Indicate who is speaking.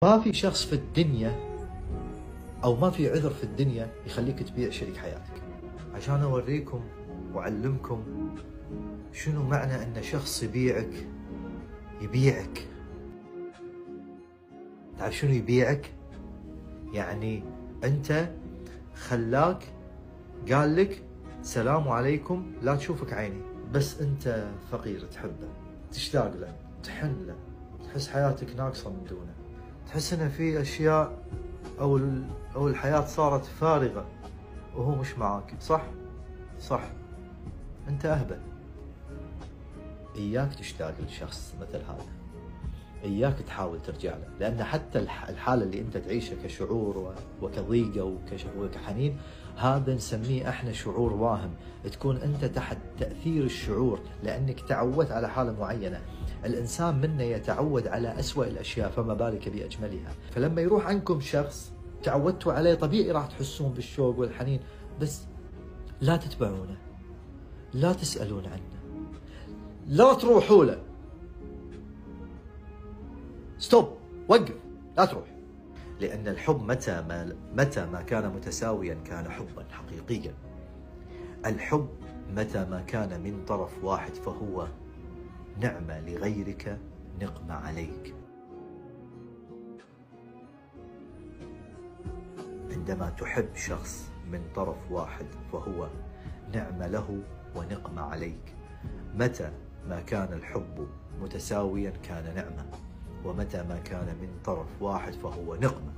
Speaker 1: ما في شخص في الدنيا أو ما في عذر في الدنيا يخليك تبيع شريك حياتك. عشان أوريكم وأعلمكم شنو معنى أن شخص يبيعك. تعرف شنو يبيعك؟ يعني أنت خلاك قال لك سلام عليكم لا تشوفك عيني، بس أنت فقير تحبه، تشتاق له، تحن له، تحس حياتك ناقصة من دونه، تحس ان في اشياء او الحياة صارت فارغة وهو مش معاك. صح انت اهبل. اياك تشتاق لشخص مثل هذا، اياك تحاول ترجع له، لان حتى الحالة اللي انت تعيشها كشعور وكضيقة وكحنين، هذا نسميه احنا شعور واهم. تكون انت تحت تأثير الشعور لانك تعودت على حالة معينة. الانسان منا يتعود على اسوأ الاشياء، فما بالك باجملها. فلما يروح عنكم شخص تعودتوا عليه، طبيعي راح تحسون بالشوق والحنين، بس لا تتبعونه، لا تسألون عنه، لا تروحوا له. ستوب، وقف، لا تروح. لأن الحب متى ما كان متساويا كان حبا حقيقيا. الحب متى ما كان من طرف واحد فهو نعمة لغيرك، نقمة عليك. عندما تحب شخص من طرف واحد فهو نعمة له ونقمة عليك. متى ما كان الحب متساويا كان نعمة، ومتى ما كان من طرف واحد فهو نقمة.